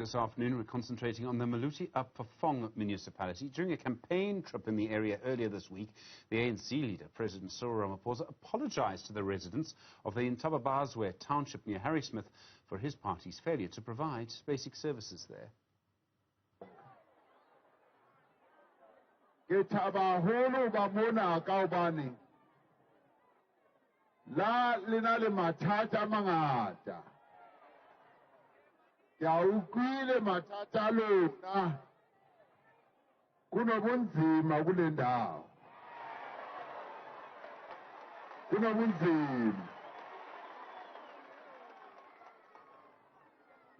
this afternoon, we're concentrating on the Maluti-a-Phofung municipality. During a campaign trip in the area earlier this week, the ANC leader, President Cyril Ramaphosa, apologized to the residents of the Newzroom township near Harrismith for his party's failure to provide basic services there. Yawukwile mathatha lona kunobunzima kule ndawo kunobunzima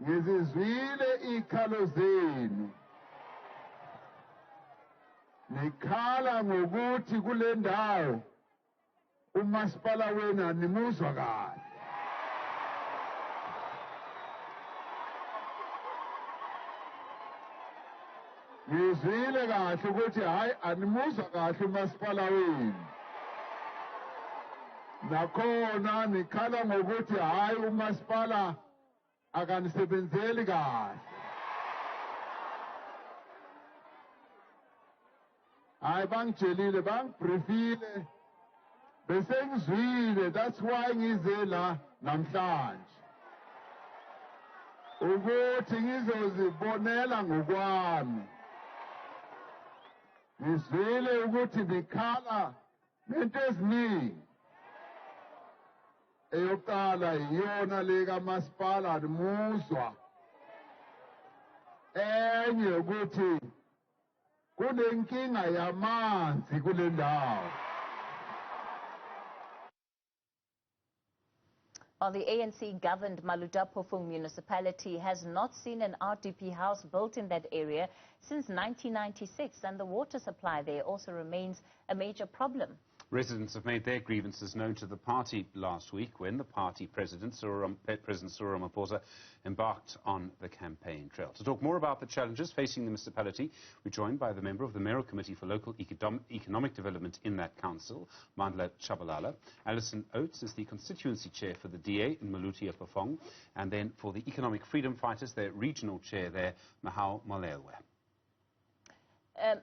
ngizizwile ikhalo zenu nikhala ngokuthi kule ndawo umasipala wenu animuzwa kahle. Ngizwile kahle ukuthi hayi animuzwa kahle umasipala wenu. Nakhona nikhala ngokuthi hayi umasipala akanisebenzeli kahle. Hayi bangitshelile bangibriefile bese ngizwile, that's why ngize la namhlanje. Ukuthi ngizozibonela ngokwami. Ngizwile ukuthi nikhala nento eziningi. Eyokuqala iyona le kamasipala animuzwa. Enye ukuthi kunenkinga yamanzi kule ndawo. Well, the ANC-governed Maluti-a-Phofung municipality has not seen an RDP house built in that area since 1996, and the water supply there also remains a major problem. Residents have made their grievances known to the party last week when the party President Cyril Ramaphosa embarked on the campaign trail. To talk more about the challenges facing the municipality, we're joined by the member of the Mayoral Committee for Local Economic Development in that council, Mandla Tshabalala. Alsion Oates is the constituency chair for the DA in Maluti-a-Phofung, and then for the Economic Freedom Fighters, their regional chair there, Mahau Malwelwe.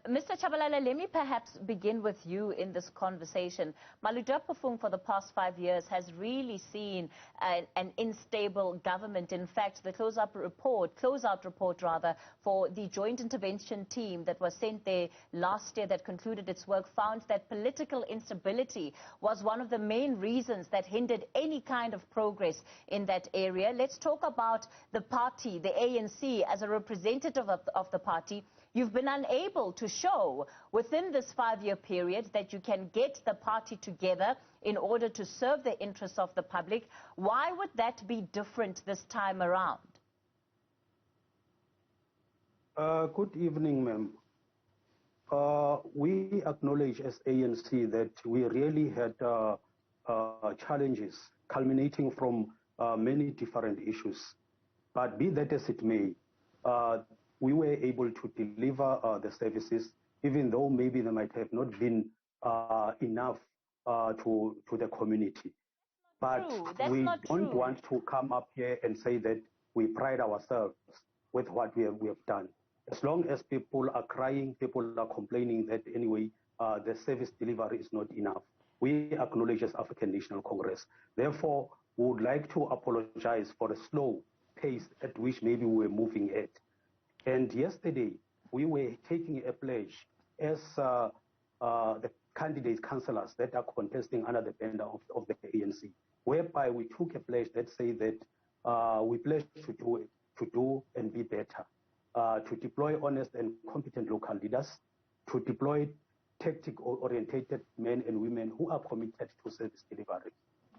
Mr. Tshabalala, let me perhaps begin with you in this conversation. Maluti-a-Phofung for the past 5 years has really seen an unstable government. In fact, the closeout report for the joint intervention team that was sent there last year that concluded its work found that political instability was one of the main reasons that hindered any kind of progress in that area. Let's talk about the party, the ANC, as a representative of the party. You've been unable to show within this 5-year period that you can get the party together in order to serve the interests of the public. Why would that be different this time around? Good evening, ma'am. We acknowledge as ANC that we really had challenges culminating from many different issues. But be that as it may, we were able to deliver the services, even though maybe they might have not been enough to the community. But we don't want to come up here and say that we pride ourselves with what we have done. As long as people are crying, people are complaining that anyway the service delivery is not enough, we acknowledge as African National Congress. Therefore, we would like to apologize for the slow pace at which maybe we were moving at. And yesterday, we were taking a pledge as the candidate councillors that are contesting under the banner of the ANC, whereby we took a pledge that says that we pledge to do and be better, to deploy honest and competent local leaders, to deploy tactic-orientated men and women who are committed to service delivery,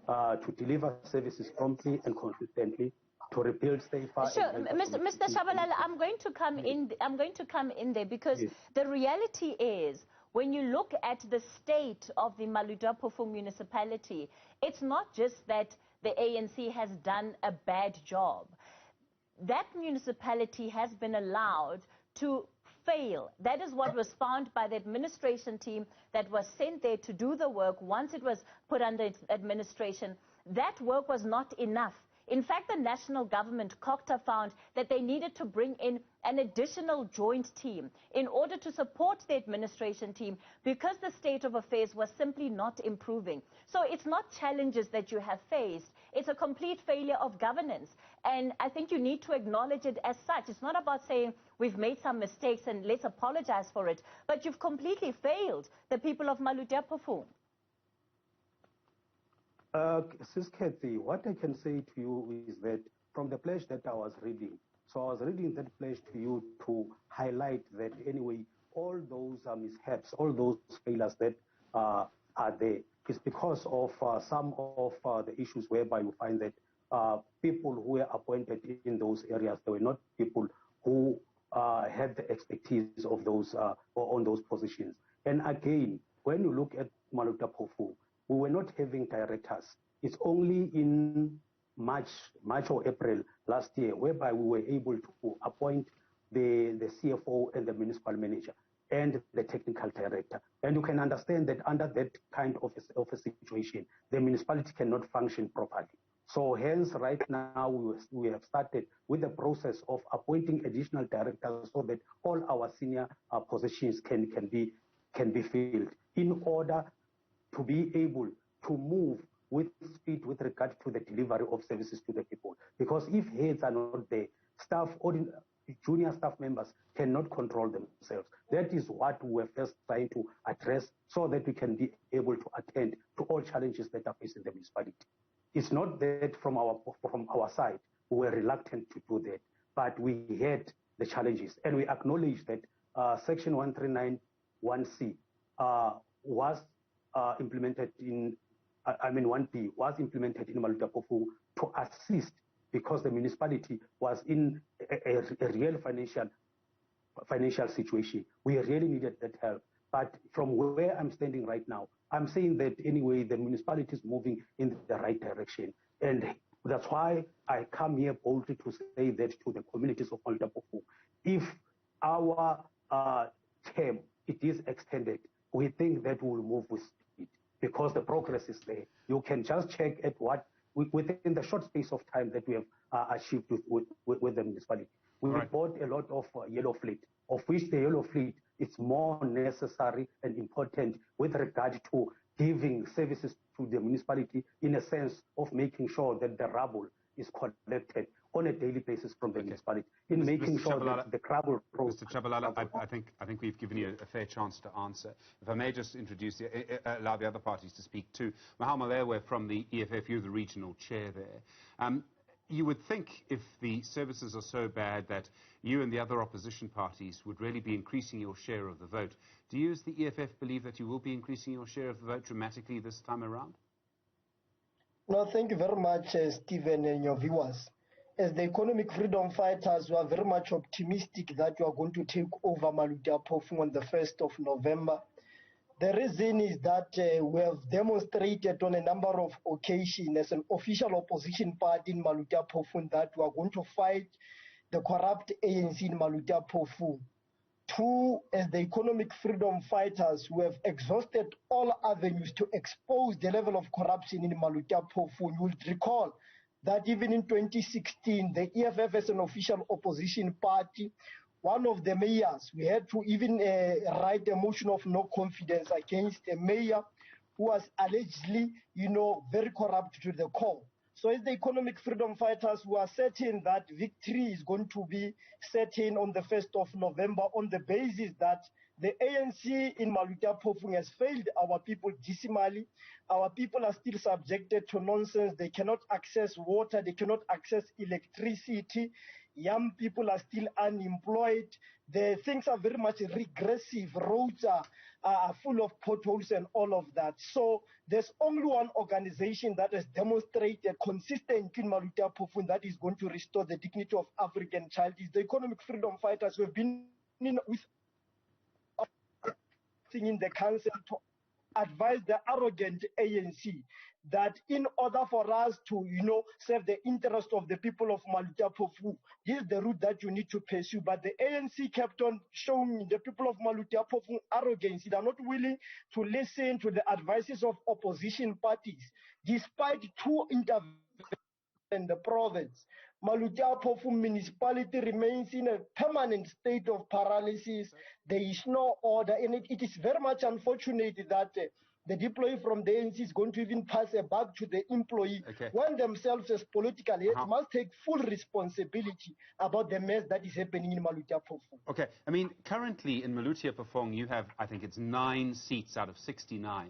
to deliver services promptly and consistently, to rebuild safer. Sure, Mr. Tshabalala, I'm going to come in there because yes, the reality is, when you look at the state of the Maluti-a-Phofung municipality, it's not just that the ANC has done a bad job. That municipality has been allowed to fail. That is what was found by the administration team that was sent there to do the work once it was put under its administration. That work was not enough. In fact, the national government, COCTA, found that they needed to bring in an additional joint team in order to support the administration team because the state of affairs was simply not improving. So it's not challenges that you have faced. It's a complete failure of governance. And I think you need to acknowledge it as such. It's not about saying we've made some mistakes and let's apologize for it, but you've completely failed the people of Maluti-a-Phofung. Sis Kathy, what I can say to you is that from the pledge that I was reading, so I was reading that pledge to you to highlight that anyway, all those mishaps, all those failures that are there is because of some of the issues whereby you find that people who were appointed in those areas, they were not people who had the expertise of those or on those positions. And again, when you look at Maluti-a-Phofung, we were not having directors. It's only in March or April last year whereby we were able to appoint the CFO and the municipal manager and the technical director. And you can understand that under that kind of a situation, the municipality cannot function properly. So hence, right now, we have started with the process of appointing additional directors so that all our senior positions can be filled in order to be able to move with speed with regard to the delivery of services to the people. Because if heads are not there, staff or junior staff members cannot control themselves. That is what we're first trying to address so that we can be able to attend to all challenges that are facing the municipality. It's not that from our side we were reluctant to do that, but we had the challenges and we acknowledge that Section 1391C was implemented in, 1P was implemented in Maluti-a-Phofung to assist because the municipality was in a real financial situation. We really needed that help. But from where I'm standing right now, I'm saying that anyway, the municipality is moving in the right direction. And that's why I come here boldly to say that to the communities of Maluti-a-Phofung. If our term, it is extended, we think that we'll move with speed because the progress is there. You can just check at what, within the short space of time that we have achieved with the municipality. We bought a lot of yellow fleet, of which the yellow fleet is more necessary and important with regard to giving services to the municipality in a sense of making sure that the rubble is collected on a daily basis from the municipality, in making sure that the rubble... Mr. Tshabalala, I think we've given you a fair chance to answer. If I may just introduce, allow the other parties to speak too. Mahau Malwelwe from the EFF, you're the regional chair there. You would think if the services are so bad that you and the other opposition parties would really be increasing your share of the vote. Do you as the EFF believe that you will be increasing your share of the vote dramatically this time around? No, thank you very much, Stephen, and your viewers. As the economic freedom fighters, we are very much optimistic that we are going to take over Maluti-a-Phofung on the 1st of November. The reason is that we have demonstrated on a number of occasions as an official opposition party in Maluti-a-Phofung that we are going to fight the corrupt ANC in Maluti-a-Phofung. Two, as the economic freedom fighters, we have exhausted all avenues to expose the level of corruption in Maluti-a-Phofung. You will recall that even in 2016, the EFF as an official opposition party, one of the mayors, we had to even write a motion of no confidence against a mayor who was allegedly, very corrupt to the core. So as the economic freedom fighters, we are certain that victory is going to be certain on the 1st of November on the basis that the ANC in Maluti-a-Phofung has failed our people decimally. Our people are still subjected to nonsense. They cannot access water. They cannot access electricity. Young people are still unemployed. The things are very much regressive. Roads are full of potholes and all of that. So there's only one organization that has demonstrated consistent in Maluti-a-Phofung that is going to restore the dignity of African child. Is the economic freedom fighters who have been in the council to advise the arrogant ANC that in order for us to, serve the interest of the people of Maluti-a-Phofung, this is the route that you need to pursue. But the ANC kept on showing the people of Maluti-a-Phofung arrogance. They are not willing to listen to the advices of opposition parties, despite two interventions and the province. Maluti-a-Phofung municipality remains in a permanent state of paralysis. There is no order, and it is very much unfortunate that the deployee from the ANC is going to even pass a buck to the employee when themselves as political heads must take full responsibility about the mess that is happening in Maluti-a-Phofung. Okay, I mean, currently in Maluti-a-Phofung, you have, I think it's 9 seats out of 69.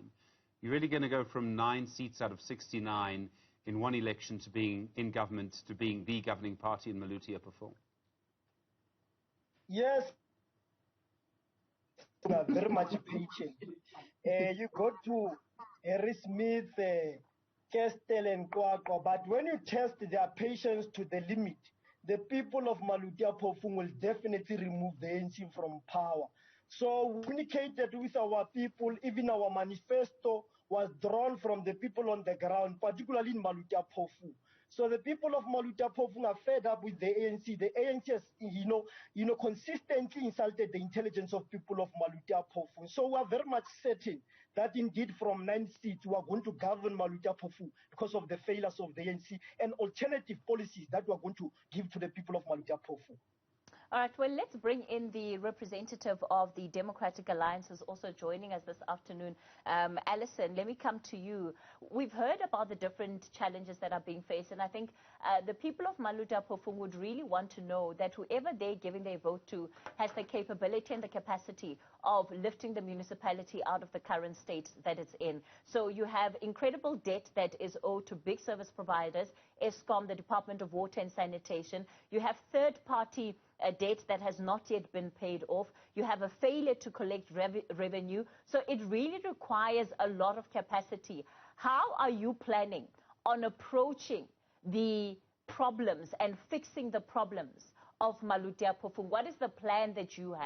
You're really going to go from 9 seats out of 69 in one election to being in government, to being the governing party in Maluti-a-Phofung? Yes. We are very much patient. You go to Harry Smith, Kestel and Kwakwa, but when you test their patience to the limit, the people of Maluti-a-Phofung will definitely remove the ANC from power. So we communicated with our people, even our manifesto was drawn from the people on the ground, particularly in Maluti-a-Phofung. So the people of Maluti-a-Phofung are fed up with the ANC. The ANC has, consistently insulted the intelligence of people of Maluti-a-Phofung. So we are very much certain that indeed from 9 seats we are going to govern Maluti-a-Phofung because of the failures of the ANC and alternative policies that we are going to give to the people of Maluti-a-Phofung. All right, well, let's bring in the representative of the Democratic Alliance who's also joining us this afternoon. Alison, let me come to you. We've heard about the different challenges that are being faced, and I think the people of Maluti-a-Phofung would really want to know that whoever they're giving their vote to has the capability and the capacity of lifting the municipality out of the current state that it's in. So you have incredible debt that is owed to big service providers, Eskom, the Department of Water and Sanitation. You have third-party debt that has not yet been paid off. You have a failure to collect revenue. So it really requires a lot of capacity. How are you planning on approaching the problems and fixing the problems of Maluti-a-Phofung? What is the plan that you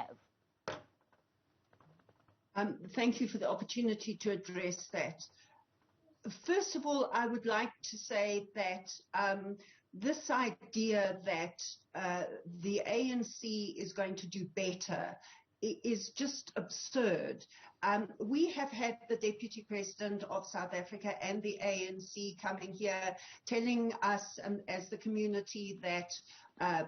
have? Thank you for the opportunity to address that. First of all, I would like to say that this idea that the ANC is going to do better is just absurd. We have had the Deputy President of South Africa and the ANC coming here telling us as the community that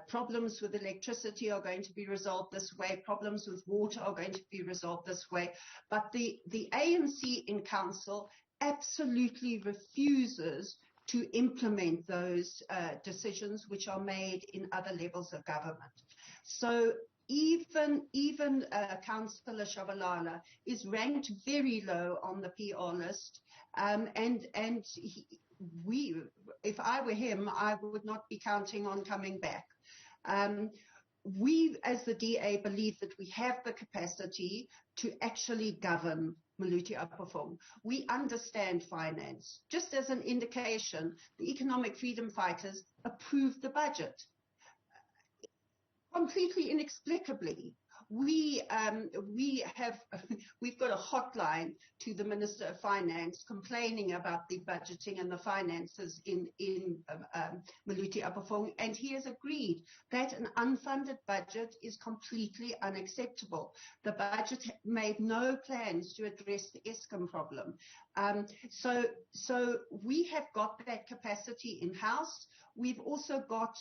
problems with electricity are going to be resolved this way, problems with water are going to be resolved this way. But the ANC in council absolutely refuses to implement those decisions which are made in other levels of government. So even Councillor Tshabalala is ranked very low on the PR list, if I were him, I would not be counting on coming back. We, as the DA, believe that we have the capacity to actually govern Maluti-a-Phofung. We understand finance. Just as an indication, the Economic Freedom Fighters approved the budget. Completely inexplicably, we've got a hotline to the Minister of Finance complaining about the budgeting and the finances in Maluti-a-Phofung, and he has agreed that an unfunded budget is completely unacceptable. The budget made no plans to address the Eskom problem. So we have got that capacity in-house. We've also got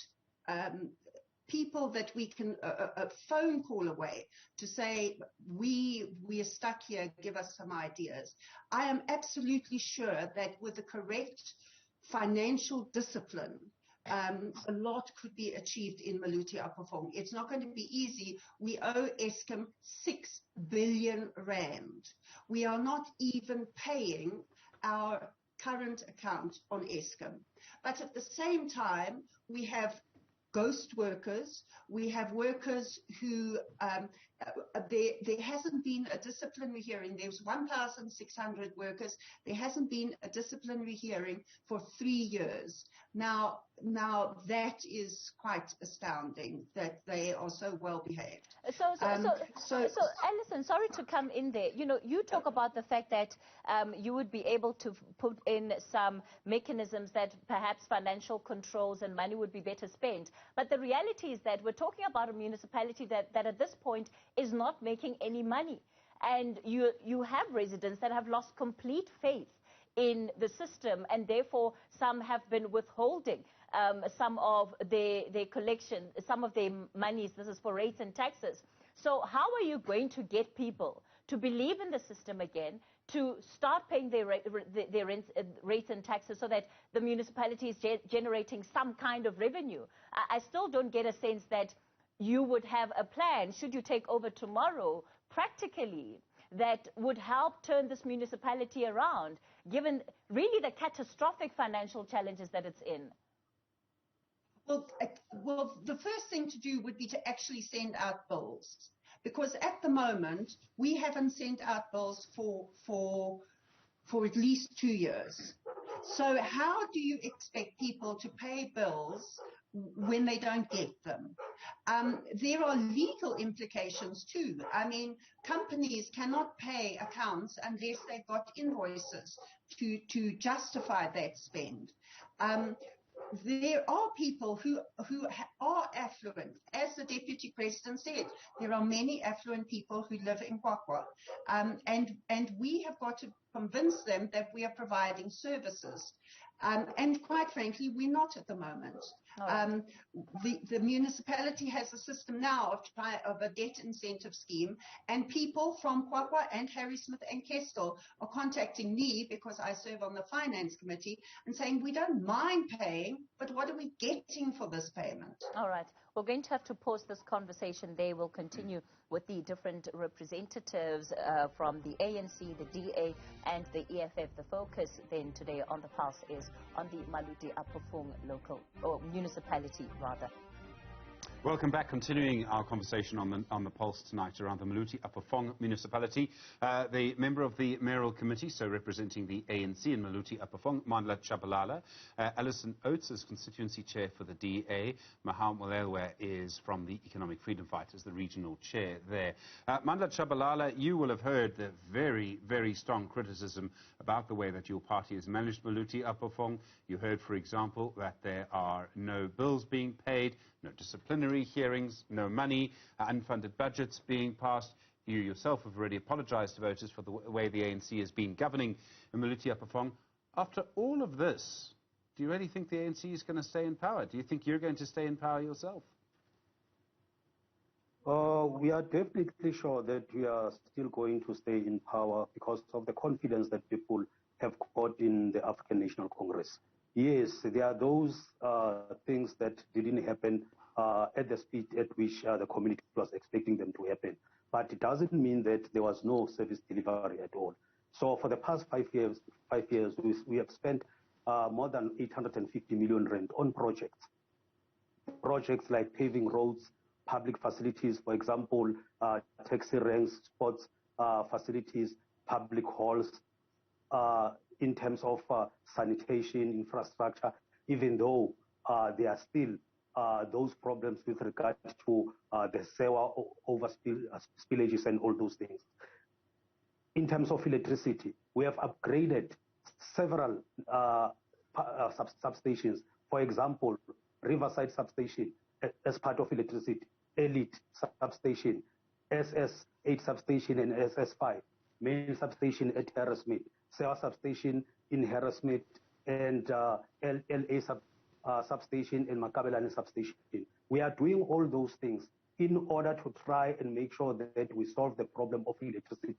people that we can a phone call away to say, we are stuck here, give us some ideas. I am absolutely sure that with the correct financial discipline, a lot could be achieved in Maluti-a-Phofung. It's not going to be easy. We owe Eskom 6 billion rand. We are not even paying our current account on Eskom. But at the same time, we have ghost workers. We have workers who, there hasn't been a disciplinary hearing. There's 1,600 workers. There hasn't been a disciplinary hearing for 3 years. Now that is quite astounding that they are so well behaved. So Alison, sorry to come in there. You talk about the fact that you would be able to put in some mechanisms that perhaps financial controls and money would be better spent. But the reality is that we're talking about a municipality that at this point is not making any money. And you have residents that have lost complete faith in the system, and therefore some have been withholding some of their collection, some of their monies. This is for rates and taxes. So how are you going to get people to believe in the system again, to start paying their rates and taxes so that the municipality is generating some kind of revenue? I still don't get a sense that you would have a plan, should you take over tomorrow, practically, that would help turn this municipality around, given really the catastrophic financial challenges that it's in. Well, the first thing to do would be to actually send out bills, because at the moment we haven't sent out bills for at least 2 years. So how do you expect people to pay bills when they don't get them? There are legal implications too. I mean, companies cannot pay accounts unless they've got invoices to justify that spend. There are people who are affluent. As the Deputy President said, there are many affluent people who live in Kwakwa. And we have got to convince them that we are providing services. And quite frankly, we're not at the moment. Right. The municipality has a system now of a debt incentive scheme, and people from Kwakwa and Harrismith and Kestel are contacting me, because I serve on the finance committee, and saying, we don't mind paying, but what are we getting for this payment? All right. We're going to have to pause this conversation there. We'll continue with the different representatives from the ANC, the DA, and the EFF. The focus then today on the Pulse is on the Maluti-a-Phofung local, or municipality rather. Welcome back. Continuing our conversation on the Pulse tonight around the Maluti-a-Phofung municipality. The member of the mayoral committee, so representing the ANC in Maluti-a-Phofung, Mandla Tshabalala. Alsion Oates is constituency chair for the DA. Mahau Malwelwe is from the Economic Freedom Fighters, the regional chair there. Mandla Tshabalala, you will have heard the very, very strong criticism about the way that your party has managed Maluti-a-Phofung. You heard, for example, that there are no bills being paid, no disciplinary hearings, no money, unfunded budgets being passed. You yourself have already apologized to voters for the way the ANC has been governing Maluti-a-Phofung. After all of this, do you really think the ANC is going to stay in power? Do you think you're going to stay in power yourself? We are definitely sure that we are still going to stay in power because of the confidence that people have got in the African National Congress. Yes, there are those things that didn't happen at the speed at which the community was expecting them to happen. But it doesn't mean that there was no service delivery at all. So for the past 5 years, we have spent more than 850 million rand on projects. Projects like paving roads, public facilities, for example, taxi ranks, sports facilities, public halls, in terms of sanitation, infrastructure, even though there are still those problems with regard to the sewer over spillages and all those things. In terms of electricity, we have upgraded several substations. For example, Riverside substation as part of electricity, Elite substation, SS8 substation and SS5, main substation at Harrismith, sewer substation in Harrismith, and LA substation and Makabelane substation. We are doing all those things in order to try and make sure that we solve the problem of electricity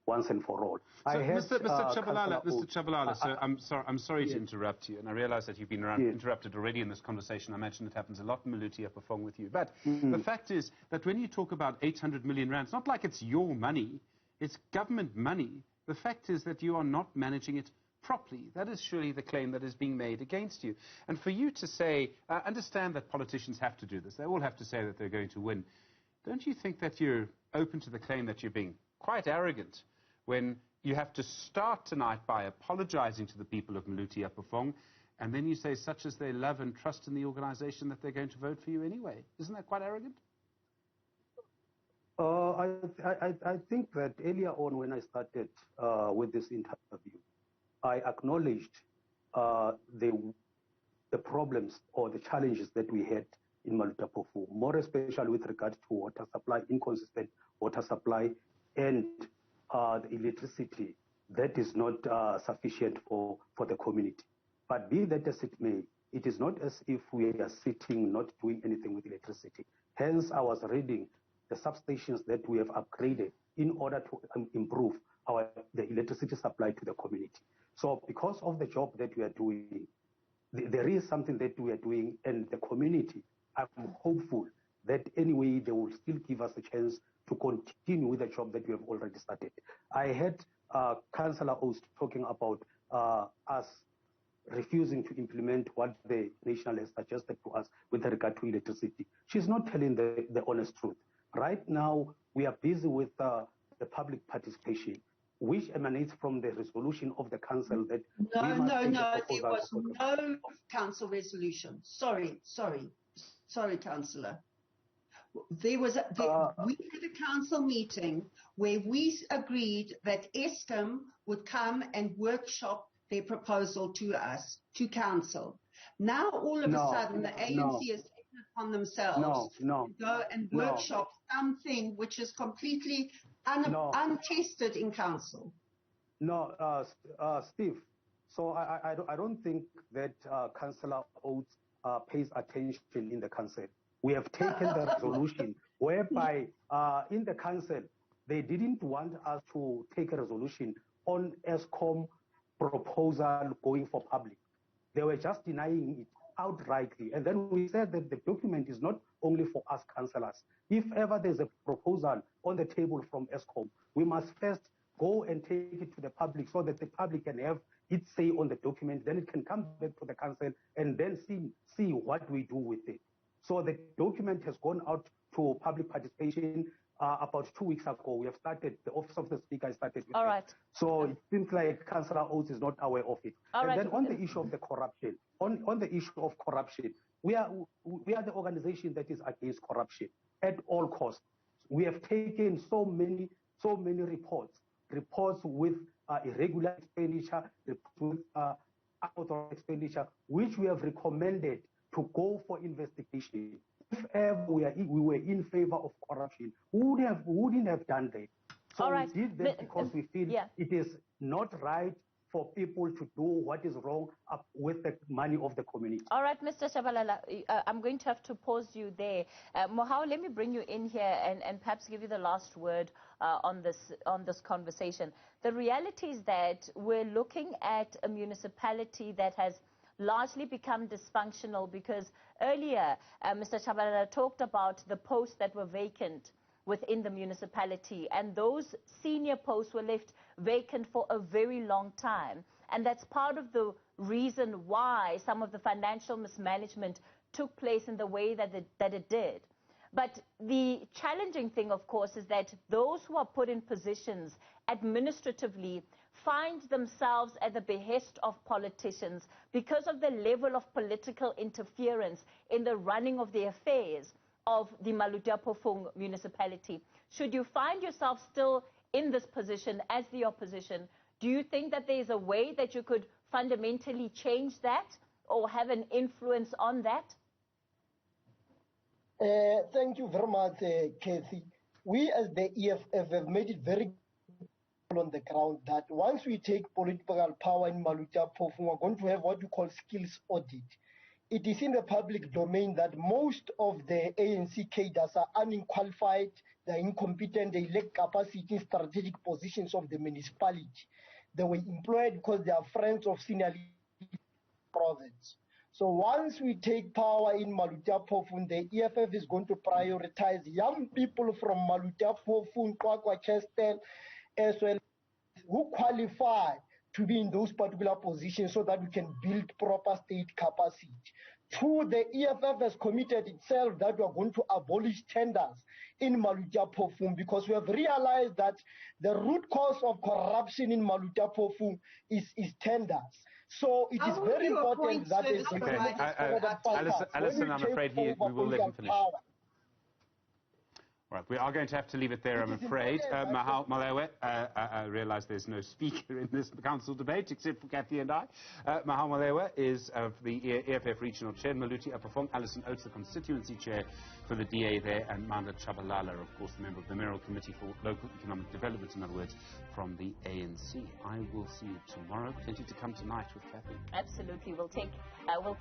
once and for all. So, Mr. Tshabalala, so I'm sorry to interrupt you, and I realize that you've been interrupted already in this conversation. I imagine it happens a lot in Maluti-a-Phofung with you. But the fact is that when you talk about 800 million rand, it's not like it's your money, it's government money. The fact is that you are not managing it properly. That is surely the claim that is being made against you. And for you to say, understand that politicians have to do this. They all have to say that they're going to win. Don't you think that you're open to the claim that you're being quite arrogant when you have to start tonight by apologizing to the people of Maluti-a-Phofung, and then you say, such as they love and trust in the organization, that they're going to vote for you anyway? Isn't that quite arrogant? I think that earlier on when I started with this interview, I acknowledged the problems or the challenges that we had in Maluti-a-Phofung, more especially with regard to water supply, inconsistent water supply, and the electricity that is not sufficient for the community. But be that as it may, it is not as if we are sitting not doing anything with electricity. Hence, I was reading the substations that we have upgraded in order to improve the electricity supply to the community. So because of the job that we are doing, there is something that we are doing, and the community, I'm hopeful that anyway they will still give us a chance to continue with the job that we have already started. I heard Councillor Oates talking about us refusing to implement what the national has suggested to us with regard to electricity. She's not telling the honest truth. Right now, we are busy with the public participation, which emanates from the resolution of the council that No, there was no council resolution. Sorry, Councillor. We had a council meeting where we agreed that Eskom would come and workshop their proposal to us, to council. Now, all of a sudden, the ANC has taken it upon themselves to go and workshop something which is completely untested in council. No, Steve. So I don't think that Councillor Oates pays attention in the council. We have taken the resolution whereby in the council, they didn't want us to take a resolution on Eskom proposal going for public. They were just denying it outrightly. And then we said that the document is not only for us councillors. If ever there's a proposal on the table from Eskom, we must first go and take it to the public so that the public can have its say on the document. Then it can come back to the council and then see what we do with it. So the document has gone out to public participation about 2 weeks ago. We have started, the Office of the Speaker started with it. So it seems like Councillor Oates is not aware of it. Then on the issue of the corruption, on the issue of corruption, we are the organization that is against corruption at all costs. We have taken so many reports with irregular expenditure, with out expenditure, which we have recommended to go for investigation. If ever we were in favor of corruption, we wouldn't have done that. So we did that because we feel it is not right for people to do what is wrong with the money of the community. All right, Mr. Tshabalala, I'm going to have to pause you there. Mahau, let me bring you in here and perhaps give you the last word on this conversation. The reality is that we're looking at a municipality that has largely become dysfunctional because earlier Mr. Tshabalala talked about the posts that were vacant within the municipality, and those senior posts were left vacant for a very long time, and that's part of the reason why some of the financial mismanagement took place in the way that it did. But the challenging thing, of course, is that those who are put in positions administratively find themselves at the behest of politicians because of the level of political interference in the running of the affairs of the Maluti-a-Phofung municipality. Should you find yourself still in this position as the opposition, do you think that there is a way that you could fundamentally change that or have an influence on that? Thank you very much, Kathy. We as the EFF have made it very clear on the ground that once we take political power in Maluti-a-Phofung, we're going to have what we call skills audit. It is in the public domain that most of the ANC cadres are unqualified, they're incompetent, they lack capacity in strategic positions of the municipality. They were employed because they are friends of senior leaders province. So once we take power in Maluti-a-Phofung, the EFF is going to prioritize young people from Maluti-a-Phofung, Kwakwa, Chester, as well, who qualify to be in those particular positions so that we can build proper state capacity. Two, the EFF has committed itself that we are going to abolish tenders in Maluti-a-Phofung because we have realized that the root cause of corruption in Maluti-a-Phofung is tenders. So it is very important that Alison, I'm afraid we will let him finish. Right, we are going to have to leave it there, I'm afraid. Mahau, Malwelwe, I realise there's no speaker in this council debate except for Kathy and I. Mahau Malwelwe is the EFF Regional Chair, Maluti-a-Phofung, Alsion Oates, the Constituency Chair for the DA there, and Mandla Tshabalala, of course, the member of the Mayoral Committee for Local Economic Development, in other words, from the ANC. I will see you tomorrow. Plenty to come tonight with Kathy. Absolutely. We'll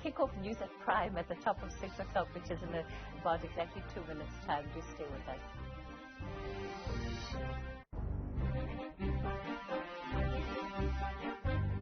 kick off news at Prime at the top of 6 o'clock, which is in about exactly 2 minutes' time. Do stay with us.